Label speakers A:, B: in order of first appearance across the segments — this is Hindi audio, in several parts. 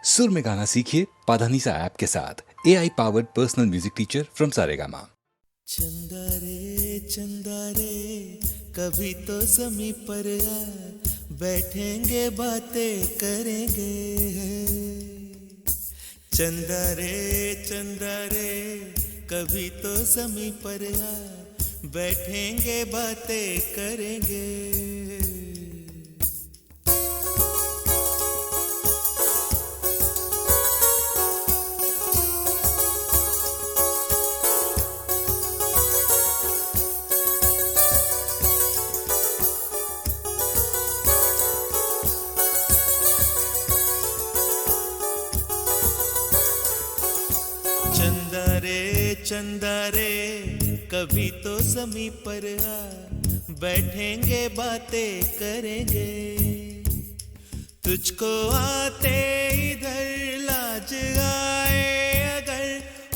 A: सुर में गाना सीखिए पाधानीसा ऐप के साथ। AI powered personal music teacher from Saregama.
B: चंदा रे कभी तो ज़मीं पर आ, बैठेंगे बातें करेंगे। चंदा रे कभी तो ज़मीं पर आ, बैठेंगे बातें करेंगे। चंदा रे कभी तो ज़मीं पर आ, बैठेंगे बातें करेंगे। तुझको आते इधर लाज आए अगर,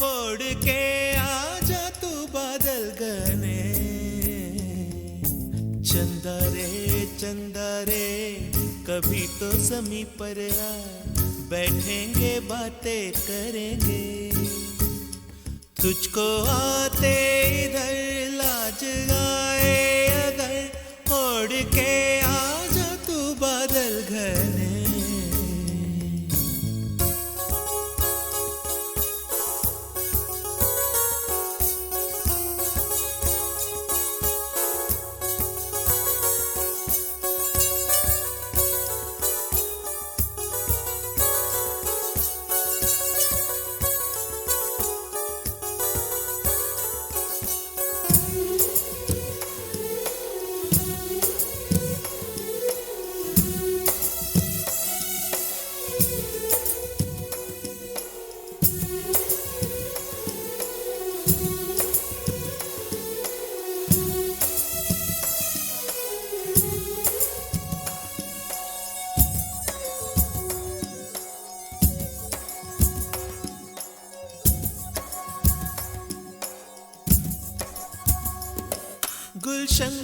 B: ओढ़ के आ जा तू बादल घने। चंदा रे कभी तो ज़मीं पर आ, बैठेंगे बातें करेंगे। तुझको आते इधर लाज आए अगर, ओढ़ के आ जा तू बादल घने।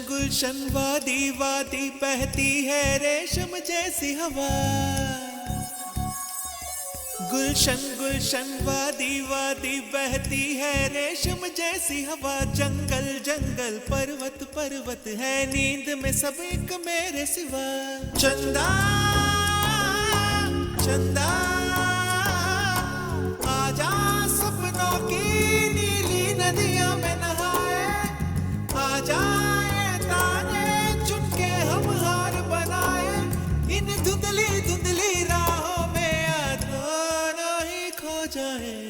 B: गुलशन वादी वादी बहती है रेशम जैसी हवा। गुलशन वादी वादी बहती है रेशम जैसी हवा। जंगल पर्वत है नींद में सब एक मेरे सिवा। चंदा आजा सपनों की नीली नदियां में नहाए। आजा धुंधली राहों में आना ही खो जाए।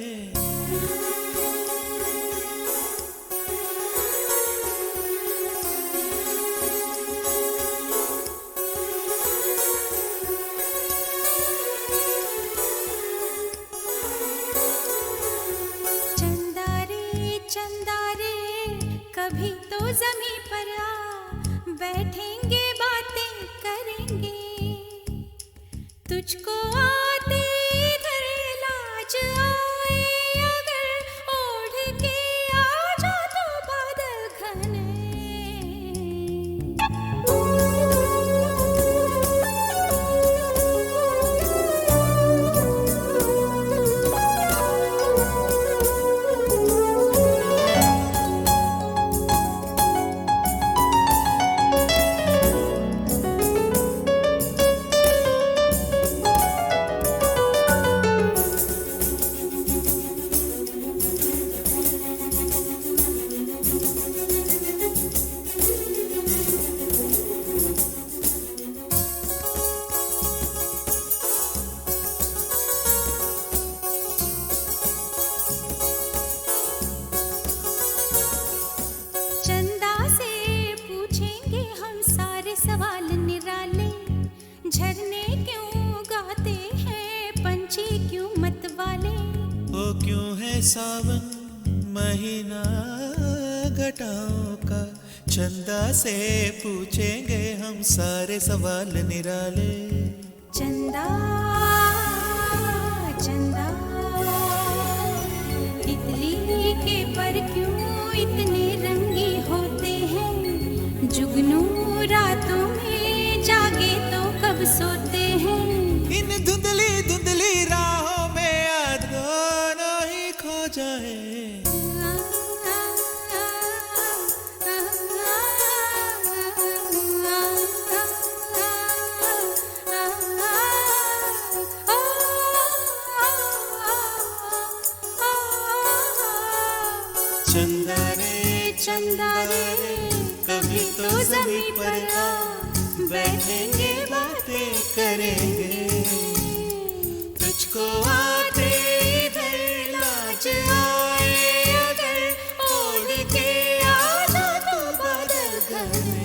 C: चंदा रे कभी तो ज़मीं पर आ, बैठेंगे बातें करेंगे। तुझको आते इधर लाज आए अगर, ओढ़ के आ जा तू बादल घने।
B: क्यों है सावन महीना घटाओं का। चंदा से पूछेंगे हम सारे सवाल निराले।
C: चंदा तितली के पर क्यों इतने रंगी होते हैं। जुगनू रातों में जागे तो कब सोते हैं।
B: इन धुंधली रात चंदा रे
C: चंदा रे
B: कभी तो जमीन पर आ, बैठेंगे बातें करेंगे, तुझको आते इधर लाज आए अगर, ओढ़ के आ जा तू बादल घर में।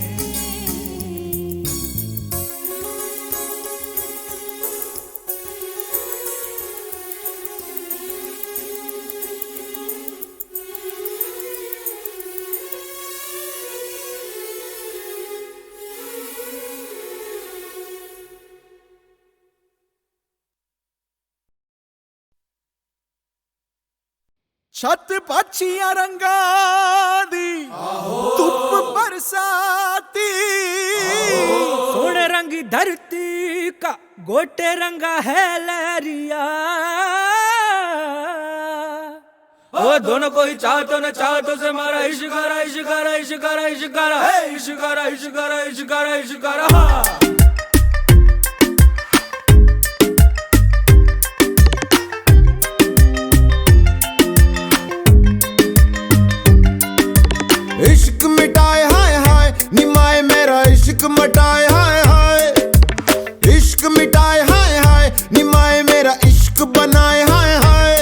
D: छत पाछियां रंगा दी धुप बरसाती,
E: सोने रंगी धरती का गोटे रंगा है लहरिया। ओ दोनों को ही चाहतो न चाहतो से मारा इश्कारा इश्कारा इश्कारा इश्कारा है इश्कारा इश्कारा इश्कारा इश्कारा।
F: इश्क मिटाए हाय हाय निमाए मेरा इश्क मटाए हाय हाय, इश्क मिटाए हाय हाय निमाए मेरा इश्क बनाए हाय हाय,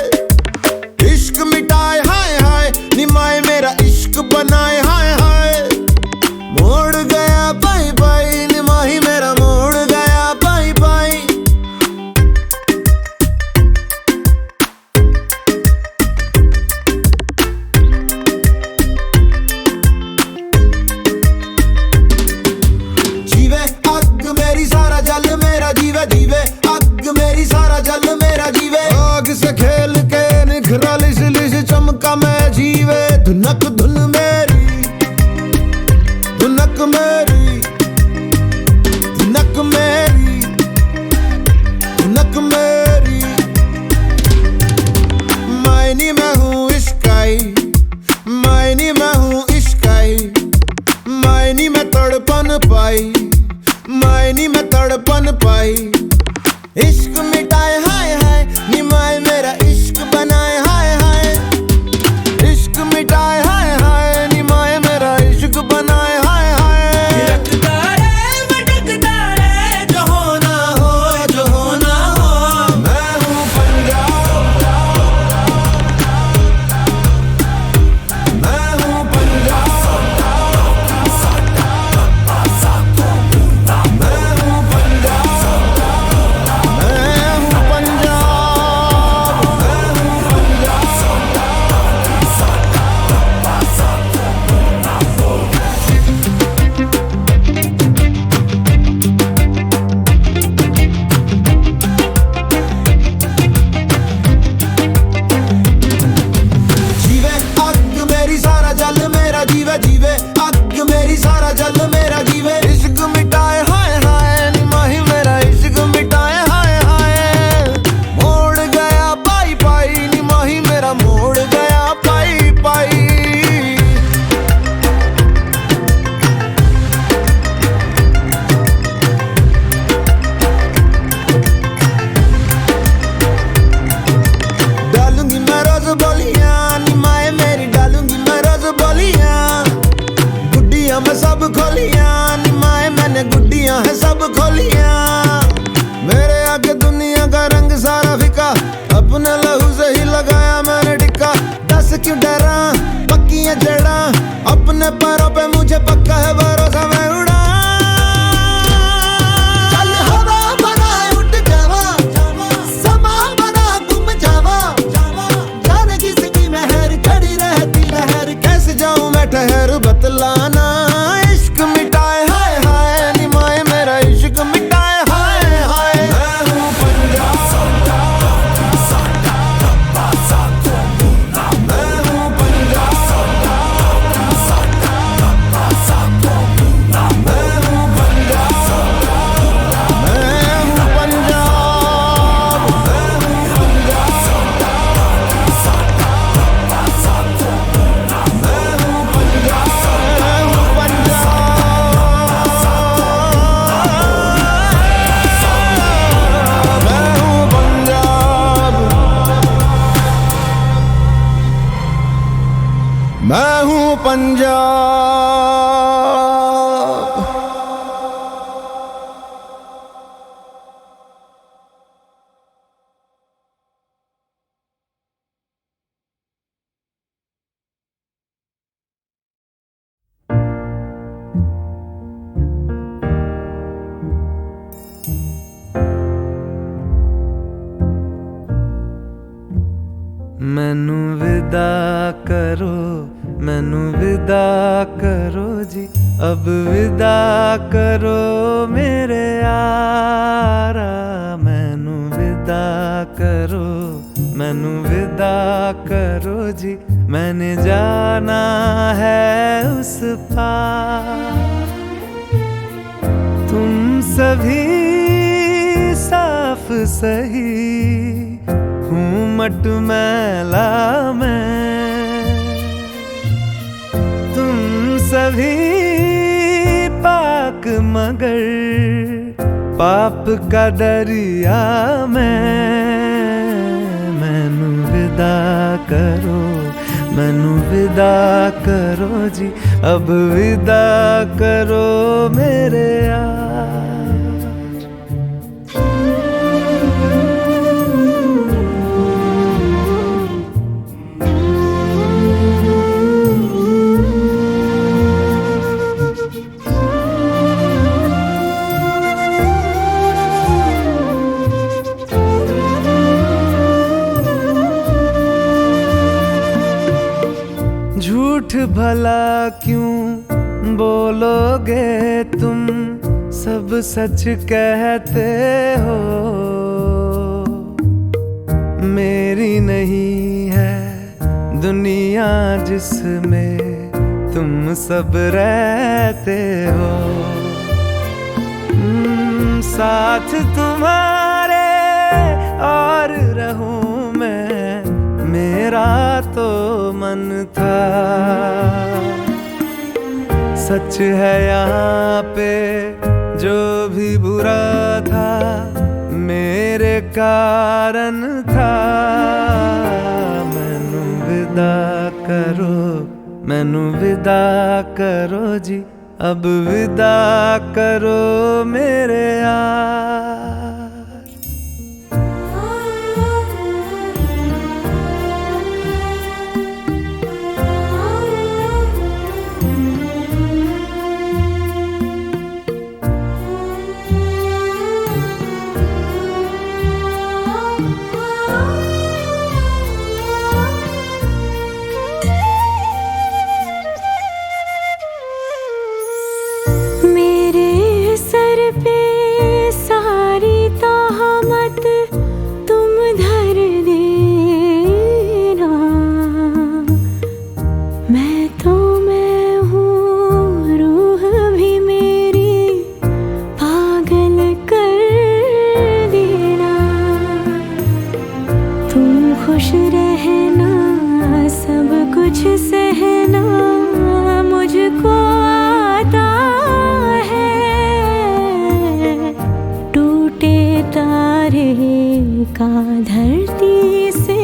F: इश्क मिटाए हाय हाय निमाए मेरा इश्क बनाए हाय हाय। मोड़ गया बाई बाई निमाही मेरा मोड़ गया बाई बाई। जीवे अग मेरी सारा जल मेरा जीवे, जीवे अग मेरी सारा जल मेरा जीवे। पंजाब।
E: मैनू विदा करो, मैनू विदा करो जी, अब विदा करो मेरे यारा। मैनू विदा करो, मैनू विदा करो जी, मैंने जाना है उस पार। तुम सभी साफ सही हूँ मटमैला मैं, तुम सभी पाक मगर पाप का दरिया मैं। मैनू विदा करो, मैनू विदा करो जी, अब विदा करो मेरे यार। झूठ भला क्यों बोलोगे तुम, सब सच कहते हो। मेरी नहीं है दुनिया जिसमें तुम सब रहते हो। साथ तुम्हारे और रहूं मैं, मेरा तो मन था। सच है यहाँ पे जो भी बुरा था, मेरे कारण था। मैनू विदा करो, मैनू विदा करो जी, अब विदा करो मेरे यार।
C: मेरे सर पे सारी तहमत तुम धर देना। मैं तो मैं हूँ, रूह भी मेरी पागल कर देना। तुम खुश रहना, सब कुछ सहना मुझको आता है। टूटे तारे का धरती से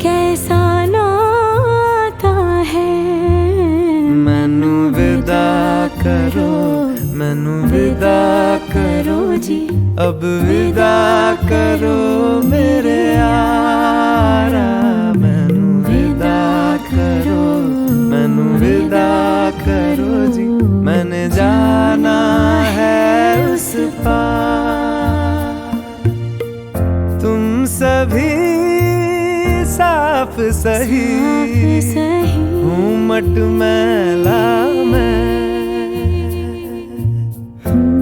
C: कैसा नाता है।
E: मैनू विदा करो, मैनू विदा करो जी, अब विदा करो मेरे यारा। मैनू विदा करो, मैनू विदा करो जी, मैंने जाना है उस पार। तुम सभी साफ सही हूँ मटमैला मैं,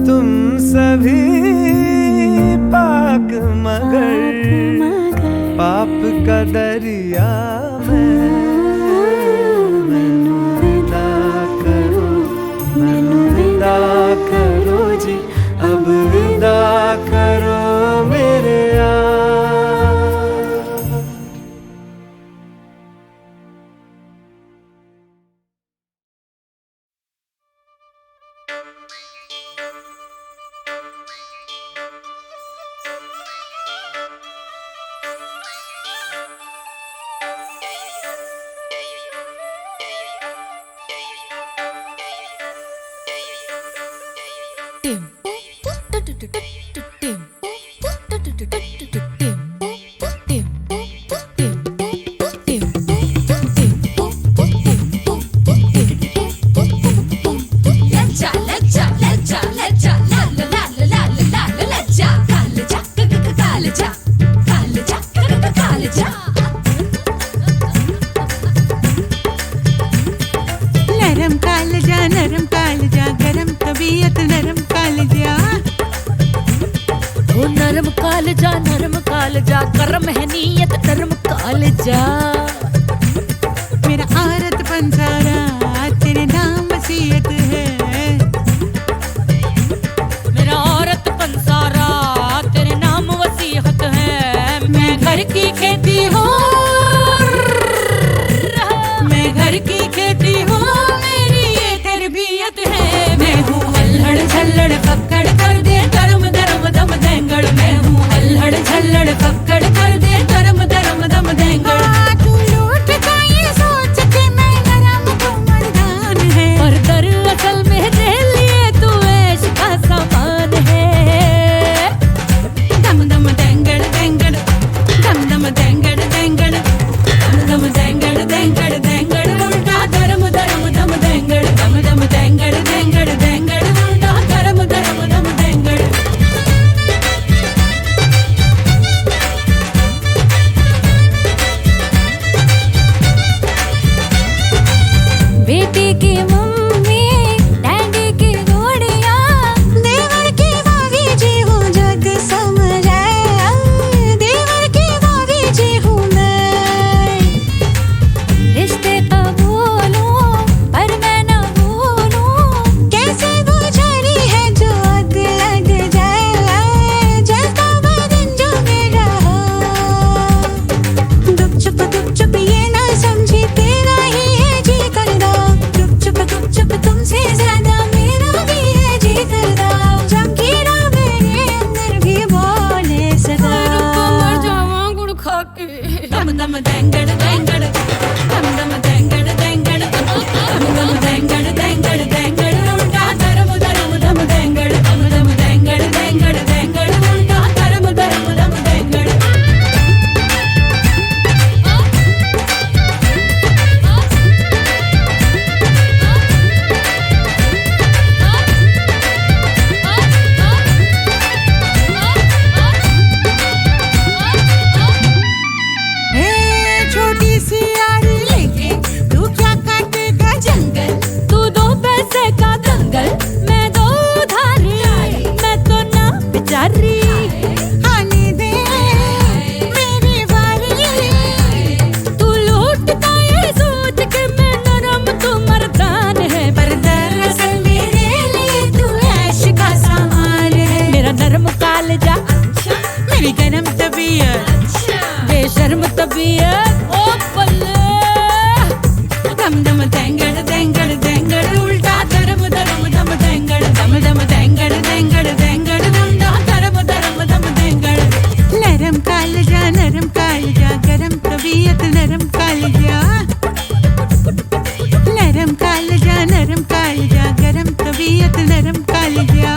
E: तुम सभी पाक मगर पाप का दरिया मैं। मैनू विदा करो, मैनू विदा करो जी, अब विदा करो मेरे यार।
C: जा, कर्म है नीयत नरम कालजा।
G: मेरा औरत पंसारा तेरे नाम वसीयत है,
C: मेरा औरत पंसारा तेरे नाम वसीयत है। मैं घर की खेती हूँ, मैं घर की खेती हूँ, मेरी ये तरबियत है। मैं हूँ अल्हड़ झल्लड़ पकड़ कर दे धर्म धर्म दम देंगड़। मैं हूँ अल्हड़ झल्लड़ पकड़ कर दे धर्म धर्म दम देंगड़।
G: तू लूट का ये सोच के मैं नरम तू मर्दान है,
C: पर दरअसल मेरे लिए तू ऐश का सामान है।
G: दम दम देंगड़ देंगड़, दम दम देंगड़ देंगड़,
C: दम दम देंगड़ देंगड़ देंगड़ उल्टा धर्म धर्म दम देंगड़। दम दम देंगड़ देंगड़ देंगड़ उल्टा धर्म धर्म दम देंगड़। बेटी की मम्मी डैडी की घोड़ियाँ,
G: देवर की भाभी जी हूँ जग समझाया, देवर की भाभी जी हूँ मैं।
C: रिश्ते कबूलूं पर मैं न भूलूं,
G: कैसे बुझारी है जो अग लग जाए, जलता बदन जो मेरा हो। गुप चुप ये ना समझी तेरा ही है जी करदा, गुप चुप तुमसे ज्यादा मेरा भी है जी करदा। जमकीरा मेरे अंदर भी बोले सदा,
C: मर जावां गुड़ खा के।
G: दम दम देंगड़ देंगड़,
C: दम दम देंगड़ देंगड़, दम दम देंगड़ देंगड़ देंगड़ उल्टा धर्म धर्म दम देंगड़। दम दम देंगड़ देंगड़ देंगड़ उल्टा धर्म धर्म दम देंगड़।
G: छोटी सी यारी लेके तू क्या काटेगा जंगल।
C: तू दो पैसे का दंगल, मैं दो उधारी, मैं तो ना बेचारी।
G: आने दे मेरी बारी,
C: तू लूटता ये सोच के मैं नरम तू मर्दान है,
G: पर दरअसल मेरे लिए तू ऐश का सामान है।
C: मेरा नरम कालजा
G: मेरी गरम तबीयत,
C: बेशर्म तबीयत ओ बल्ले।
G: दम दम देंगड़ देंगड़ देंगड़ उल्टा धर्म धर्म दम देंगड़। दम दम देंगड़ देंगड़ देंगड़ उल्टा धर्म धर्म दम देंगड़। नरम कालजा गरम तबीयत नरम कालजा, नरम कालजा गरम तबीयत नरम कालजा।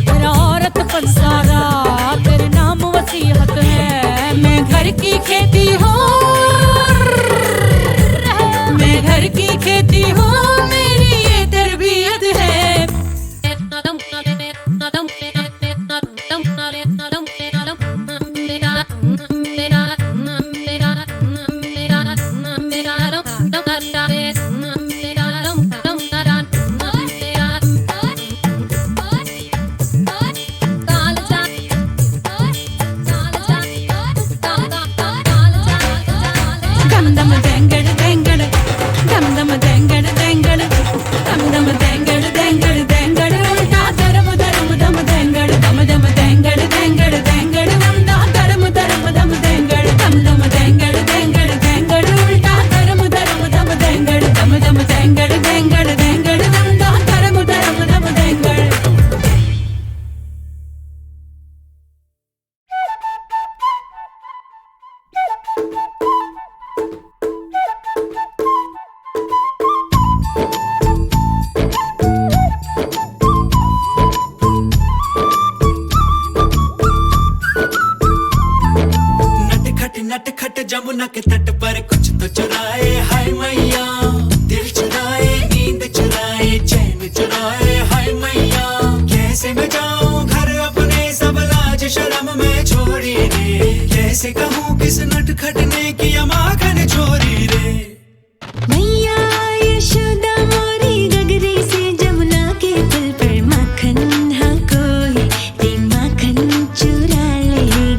C: मेरा औरत पंसारा तेरे नाम वसीयत है। मैं घर की खेती हूँ,
G: मैं घर की खेती हूँ, मेरी ये तरबियत है। दम दम देंगड़ देंगड़, दम दम देंगड़ देंगड़, दम दम देंगड़ देंगड़ देंगड़ उल्टा धर्म धर्म दम देंगड़। दम दम देंगड़ देंगड़ देंगड़ उल्टा धर्म धर्म दम देंगड़। दम दम देंगड़ देंगड़ देंगड़ उल्टा धर्म धर्म दम देंगड़। दम दम देंगड़ देंगड़ देंगड़ उल्टा धर्म धर्म दम देंगड़।
B: नटखट जमुना के तट पर कुछ तो चुराए, हाय मैया दिल चुराए, नींद चुराए, चैन चुराए, हाय मैया कैसे मैं जाऊं घर अपने, सब लाज शर्म में छोड़ी रे। कैसे कहूँ किस नटखट ने किया माखन चोरी रे।
G: मैया यशोदा मोरी गगरी से जमुना के पुल पर माखन हाँ कोई ते माखन चुरा ले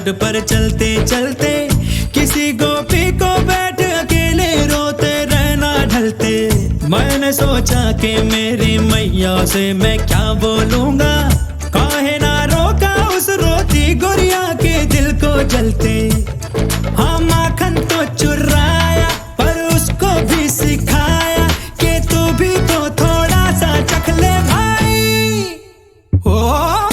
B: तट पर चलते चलते किसी गोपी को बैठ अकेले रोते रहना ढलते। मैंने सोचा कि मेरी मैया से मैं क्या बोलूंगा, काहे ना रोका उस रोती गुड़िया के दिल को जलते। हाँ माखन तो चुराया पर उसको भी सिखाया कि तू भी तो थोड़ा सा चख ले भाई। ओ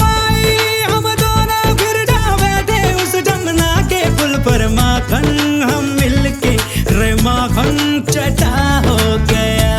B: भाई हम दोनों फिर जा बैठे उस जमुना के पुल पर, माखन हम मिलके रे माखन चटा हो गया।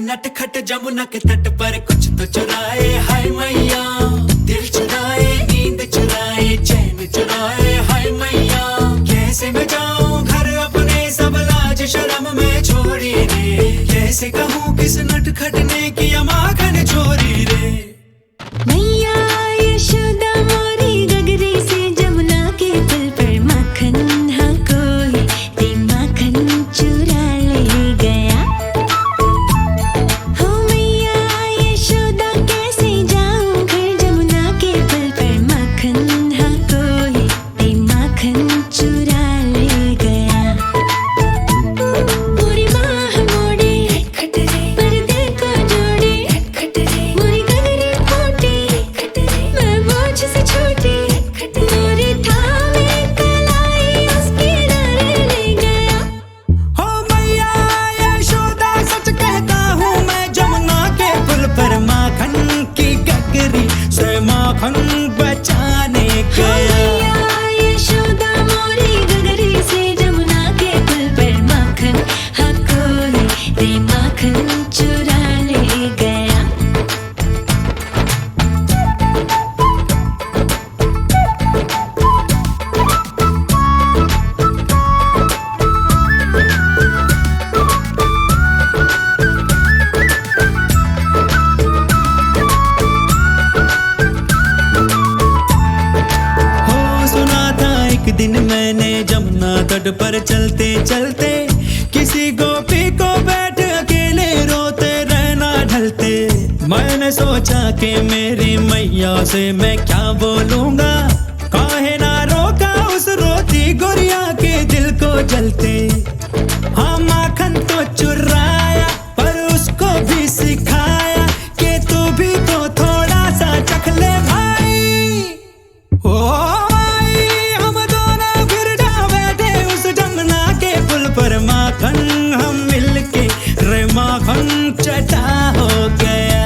H: नटखट जमुना के तट पर कुछ तो चुराए, हाय मैया दिल चुराए, नींद चुराए, चैन चुराए, हाय मैया कैसे मैं जाऊं घर अपने सब लाज शर्म में छोड़ी रे, कैसे कहूँ किस नटखट ने किया माखन चोरी रे।
G: मैया यशोदा मोरी गगरी से जमुना के पुल पर माखन हाँ कोई ते माखन चुरा ले गया। हो मैया यशोदा कैसे जाऊं घर जमुना के पुल पर माखन हाँ कोई ते माखन चुरा ले गया। पूरी बाह मोड़े पर दिल को जोड़े
B: तट पर चलते चलते किसी गोपी को बैठ अकेले रोते रहना ढलते। मैंने सोचा कि मेरी मैया से मैं क्या बोलूंगा, काहे ना रोका उस रोती गुड़िया के दिल को जलते। हाँ माखन तो चुराया पर उसको भी सिखाया कि तू भी तो थोड़ा सा चख ले भाई। ओ भाई हम दोनों फिर जा बैठे उस जमुना के पुल पर, माखन हम मिलके रे माखन चटा हो गया।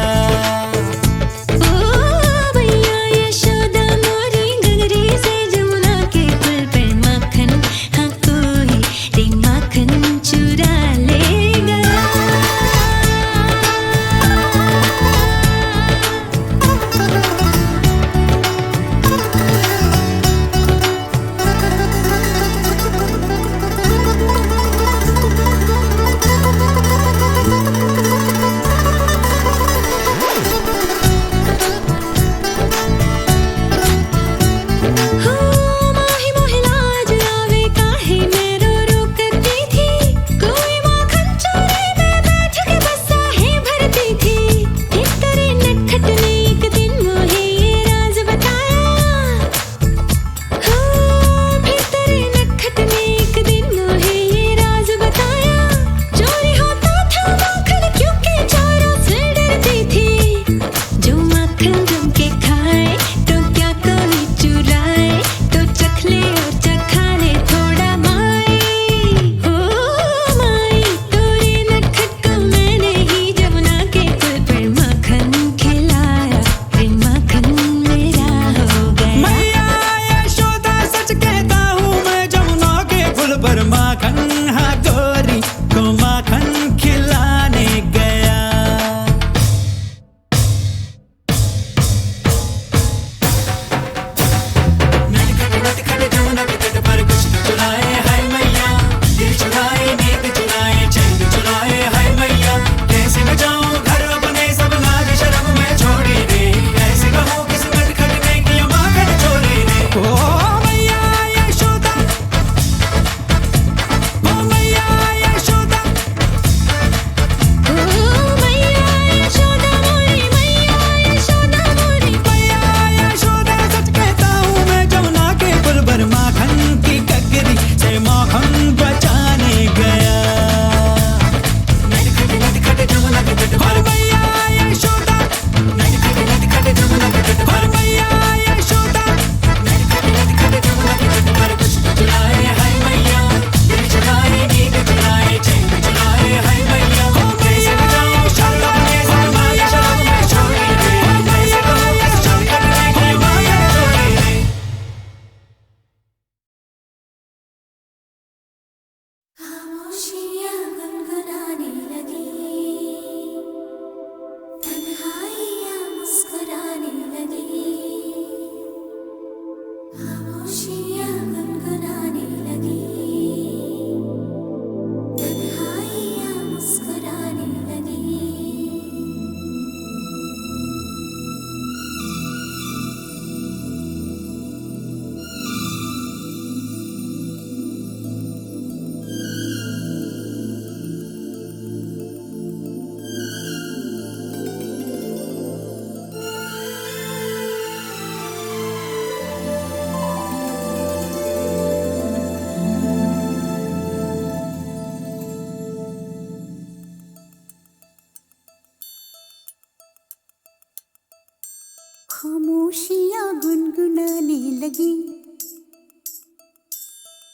G: खामोशियाँ गुनगुनाने लगी,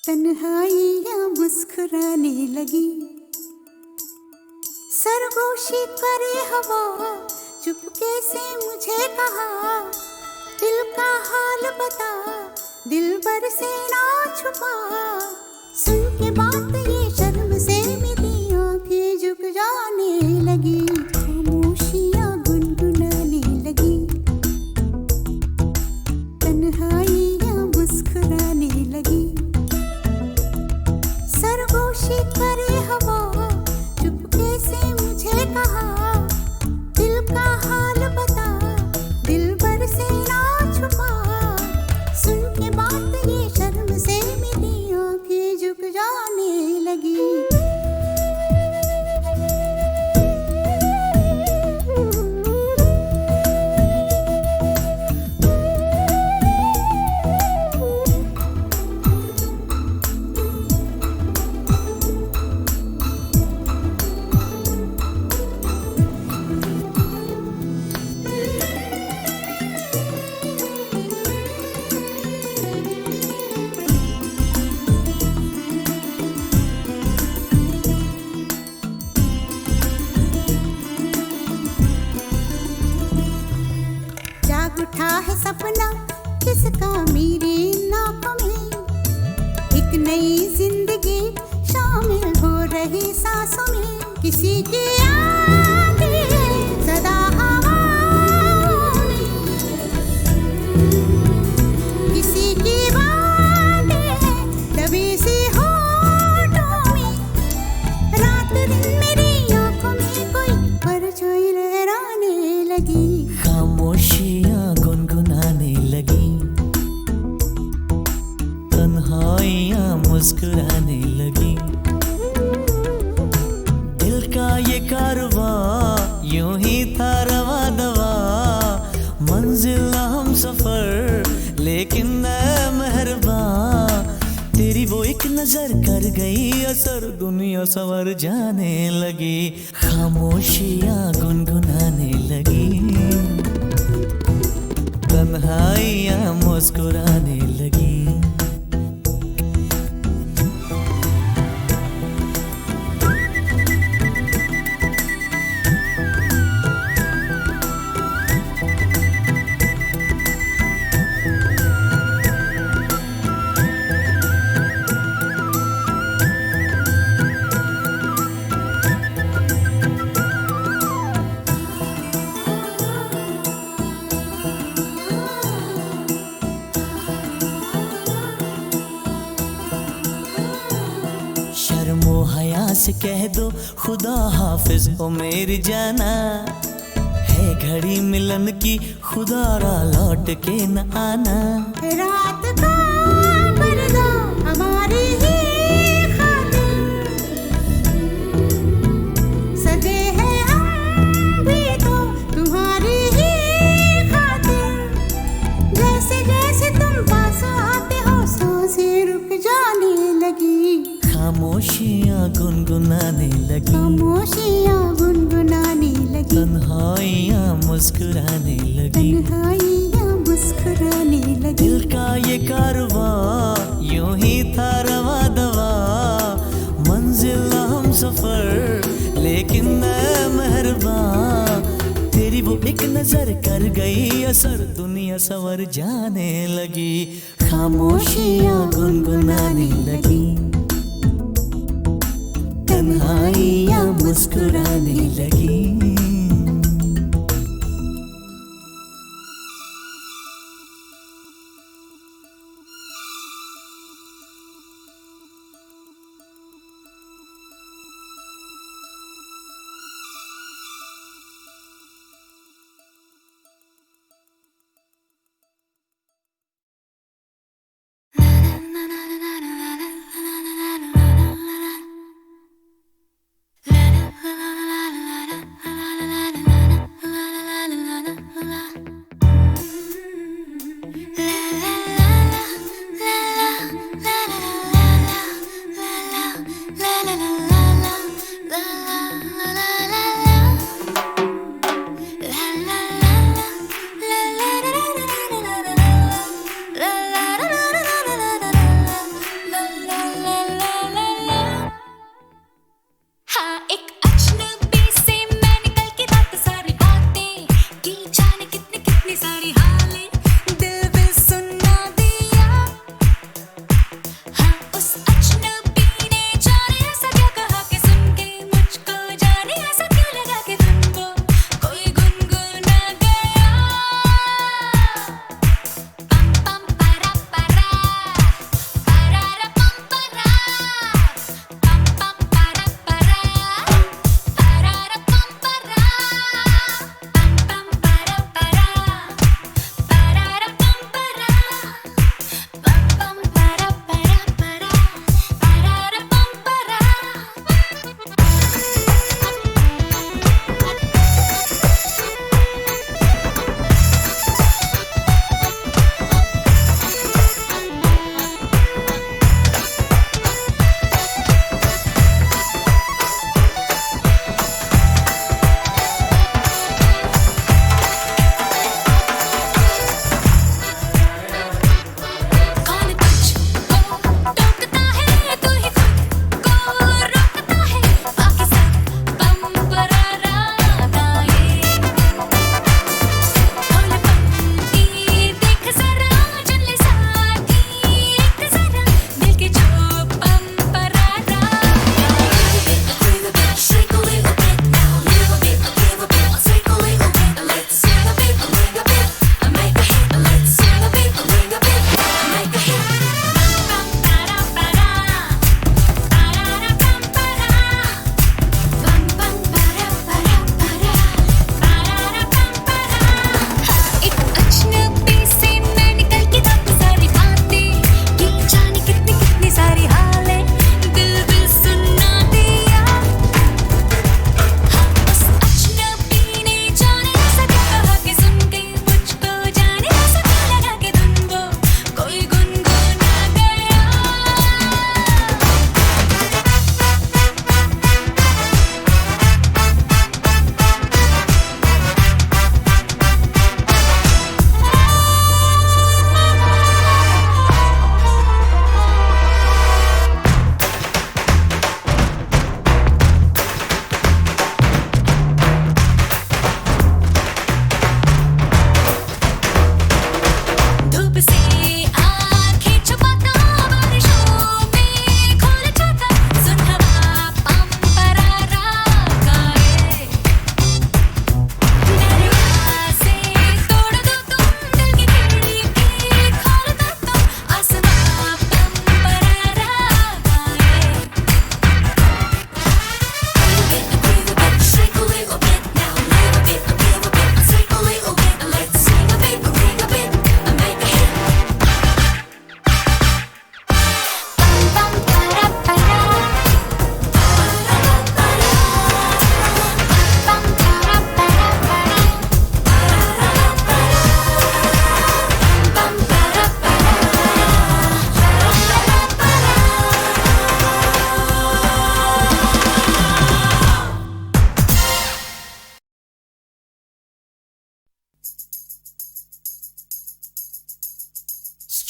G: तन्हाइयाँ मुस्कुराने लगी। सरगोशी करे हवा चुपके से मुझे कहा, दिल का हाल बता दिलबर से ना छुपा। सुन के बात ये शर्म से मेरी आंखें झुक जाने लगी। खामोशियाँ गुनगुनाने लगी, तन्हाइयाँ मुस्कुराने लगी। सरगोशी करे हवा चुपके से मुझे कहा, दिल का हाल बता दिलबर से ना छुपा। सुन के बात ये शर्म से मेरी आंखें झुक जा था है सपना किसका मेरे नाकों में, एक नई जिंदगी शामिल हो रही सांसों में, किसी की आती है सदा हवाओं में, किसी की बातें हैं दबी सी होठों में, रात दिन मेरी आंखों में कोई परछाई लहराने लगी,
B: खामोशियाँ गुनगुनाने लगी, तन्हाइयाँ मुस्कुराने लगी, दिल का ये कारवां यूं ही था रवा दवा, मंजिल हम सफर लेकिन ऐ मेहरबान, तेरी वो एक नजर कर गई असर, दुनिया संवर जाने लगी, खामोशियाँ गुनगुनाने लगी, तन्हाइयाँ मुस्कुराने लगी। शर्मो हया से कह दो खुदा हाफिज ओ मेरी जाना, है घड़ी मिलन की खुदारा लौट के न आना,
G: रात का पर्दा हमारी ही खातिर सजे हैं हम भी तो तुम्हारी ही खातिर, जैसे जैसे तुम पास आते हो सांसें रुक जाने लगी,
B: खामोशियाँ गुनगुनाने लगी,
G: खामोशियाँ गुनगुनाने लगी,
B: तन्हाइयाँ मुस्कुराने लगी,
G: तन्हाइयाँ मुस्कुराने लगी,
B: दिल का ये कारवां यूं ही था रवा दवा, मंजिल हम सफर लेकिन ऐ मेहरबान, तेरी वो एक नजर कर गई असर, दुनिया संवर जाने लगी, खामोशियाँ गुनगुनाने लगी, तन्हाइयाँ मुस्कुराने लगी।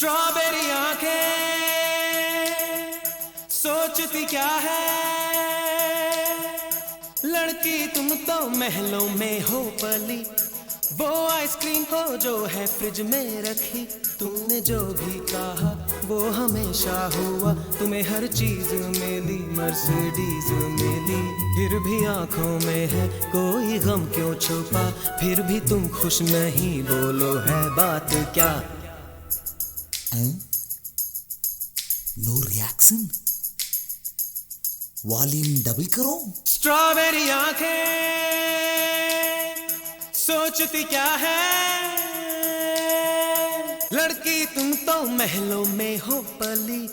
B: स्ट्रॉबेरी आंखें सोचती क्या है, लड़की तुम तो महलों में हो पली, वो आइसक्रीम हो जो है फ्रिज में रखी। तुमने जो भी कहा वो हमेशा हुआ, तुम्हें हर चीज मिली, मर्सिडीज मिली। फिर भी आंखों में है कोई गम क्यों छुपा, फिर भी तुम खुश नहीं, बोलो है बात क्या?
I: नो रिएक्शन, वॉल्यूम डबल करो।
B: स्ट्रॉबेरी आंखें सोचती क्या है, लड़की तुम तो महलों में हो पली,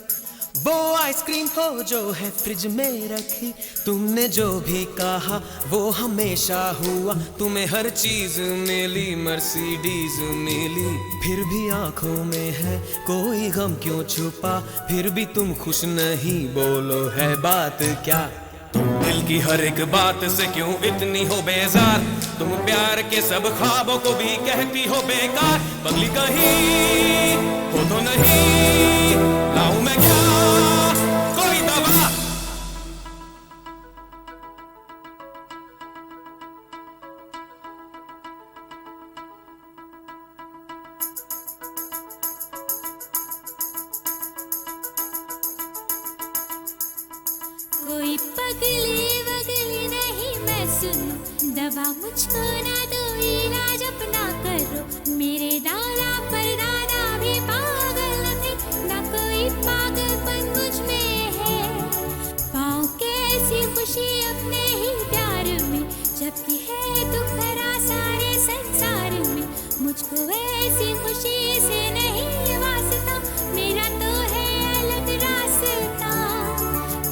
B: वो आइसक्रीम हो जो है फ्रिज में रखी। तुमने जो भी कहा वो हमेशा हुआ, तुम्हें हर चीज मिली, मर्सिडीज मिली। फिर भी आंखों में है कोई गम क्यों छुपा, फिर भी तुम खुश नहीं, बोलो है बात क्या? तुम दिल की हर एक बात से क्यों इतनी हो बेजार, तुम प्यार के सब ख्वाबों को भी कहती हो बेकार। पगली कहीं हो तो नहीं, लाऊं मैं क्या कोई दवा?
G: कोई पगली वगली नहीं मैं सुनूं, दवा मुझको ना दो, इलाज अपना करो। मेरे दादा परदादा भी पागल थे, ना कोई पागलपन मुझ में है। पाऊं कैसी खुशी अपने ही प्यार में, जबकि है दुख भरा सारे संसार में। मुझको ऐसी खुशी से नहीं वास्ता, मेरा तो है अलग रास्ता।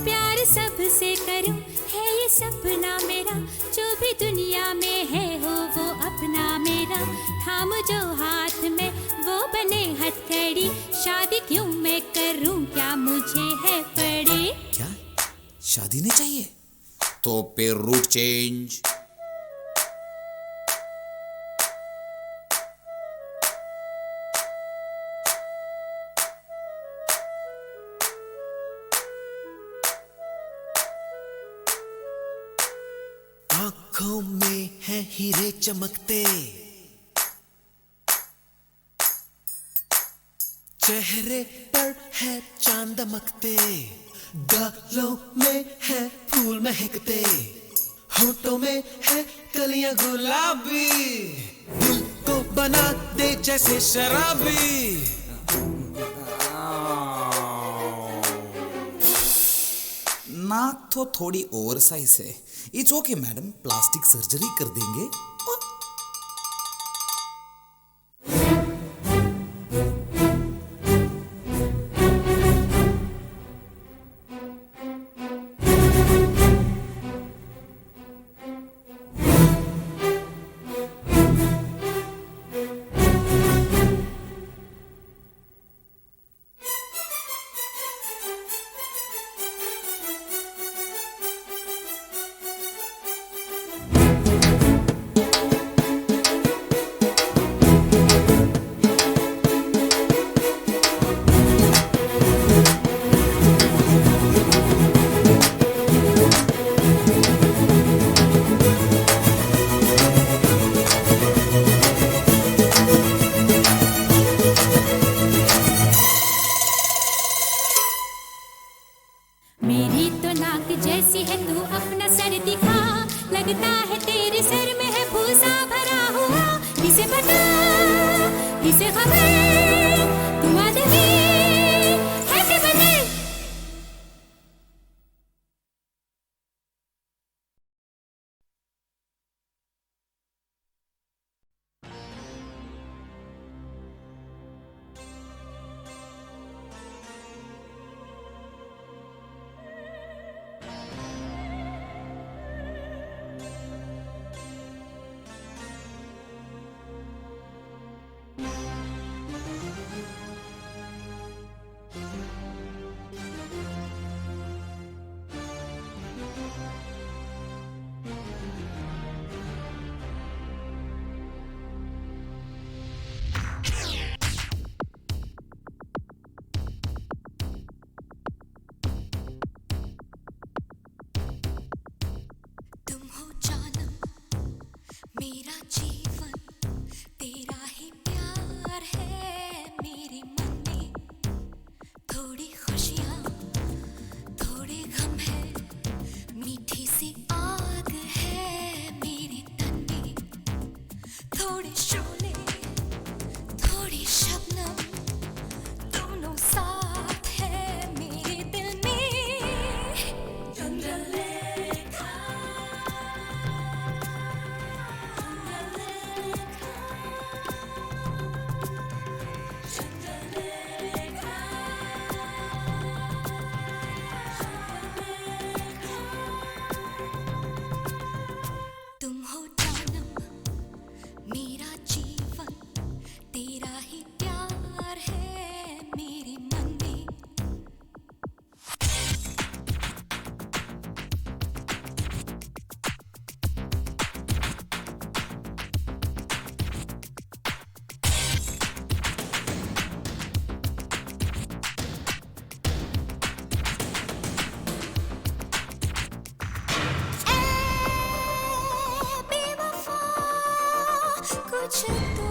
G: प्यार सबसे करूं है ये सपना मेरा, जो भी दुनिया में है हो वो अपना मेरा। थाम जो हाथ में वो बने हथकड़ी, शादी क्यों मैं करूं, क्या मुझे है पड़ी?
I: क्या शादी नहीं चाहिए? तो फिर रूट चेंज।
B: आंखों में है हीरे चमकते, चेहरे पर है चांद दमकते, गालों में है फूल महकते, होठों में है कलियां गुलाबी, दिल को बना दे जैसे शराबी।
I: ना तो थोड़ी ओवर साइज है। It's okay madam, plastic surgery कर देंगे।
G: थोड़े शोले थोड़ी शबनम दोनों साथ है मेरे दिल में चंद्रलेखा तुम हो जानम मेरा जीवन तेरा ही प्यार है मेरे मन में बेवफा कुछ तो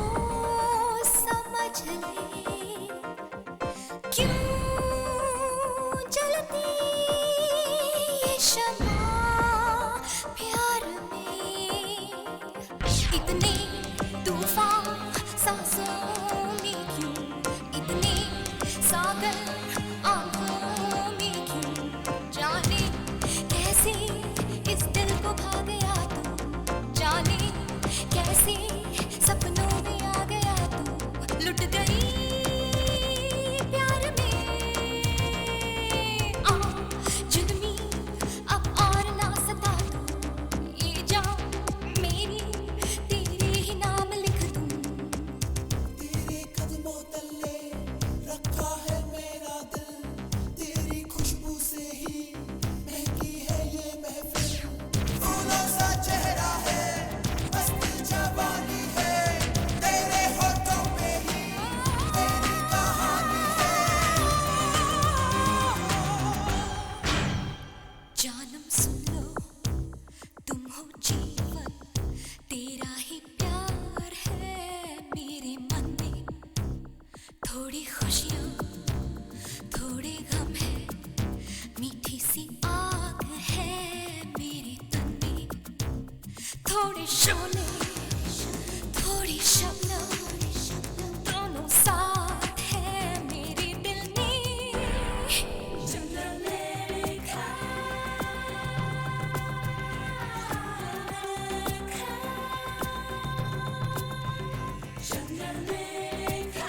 G: समझ ले क्यों जलती ये शम्मा प्यार में इतने तूफान सांसों में क्यों इतने सागर आंखों में क्यों जाने कैसे इस दिल को भा गया तू जाने कैसे सपनों में आ गया तू लुट गई प्यार में आ जुल्मी अब और ना सता तू ये जान मेरी तेरे ही नाम लिख दूं
D: तेरे कदमों तले रखा है मेरा दिल तेरी खुशबू से ही महकी है ये महफिल फूलों सा चेहरा है मस्त जवानी है तेरे होठों पे ही तेरी कहानी है
G: जानम सुन लो तुम हो जीवन तेरा ही प्यार है मेरे मन में थोड़ी खुशियाँ थोड़े गम है मीठी सी आग है मेरे तन में थोड़े शोले थोड़ी शबनम दोनों साथ है मेरे दिल में चंद्रलेखा चंद्रलेखा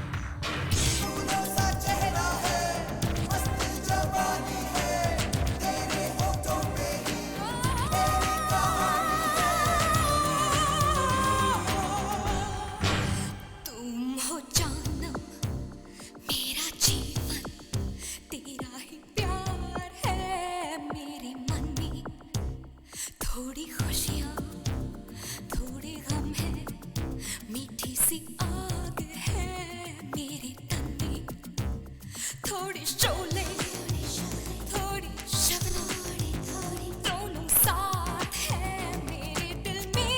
D: फूलों सा चेहरा है मस्त जवानी है तेरे होठों पे ही तेरी
G: तुम हो जानम मेरा जीवन तेरा ही प्यार है मेरे मन में थोड़ी खुशियाँ थोड़े गम है मीठी सी आग है मेरे तन में थोड़े शोले थोड़ी शबनम दोनों साथ है मेरे दिल में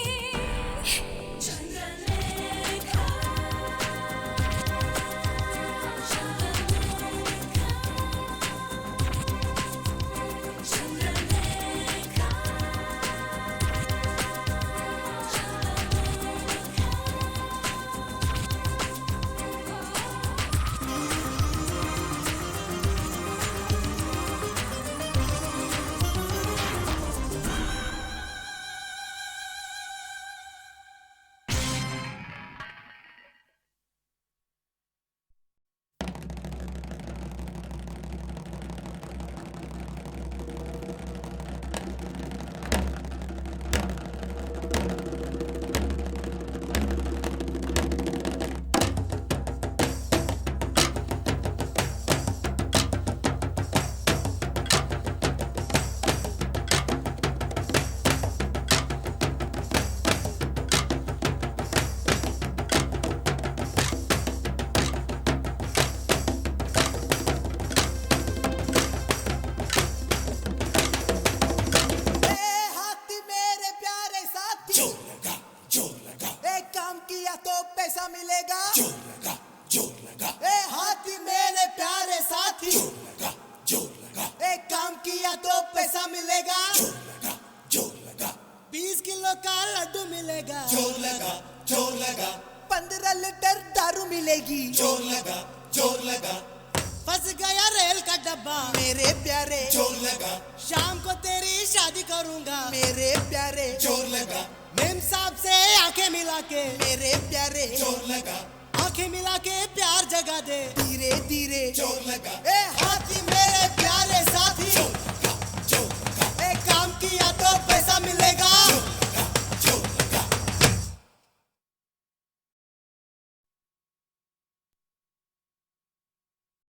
G: चंद्रलेखा चंद्रलेखा चंद्रलेखा
D: पैसा मिलेगा।
F: जोर लगा, जोर लगा,
D: ए हाथी मेरे प्यारे साथी,
F: जोर लगा, जोर लगा,
D: एक काम किया तो पैसा मिलेगा।
F: जोर लगा, जोर लगा,
D: 20 किलो का लड्डू मिलेगा।
F: जोर लगा, जोर लगा,
D: 15 लीटर दारू मिलेगी।
F: जोर लगा, जोर लगा,
D: फंस गया रेल का डब्बा मेरे प्यारे।
F: जोर लगा,
D: शाम को तेरी शादी करूंगा मेरे प्यारे।
F: जोर लगा,
D: मेम साहब से आंखें मिला के मेरे प्यारे।
F: जोर लगा,
D: आंखें मिला के प्यार जगा दे धीरे धीरे।
F: जोर लगा,
D: ए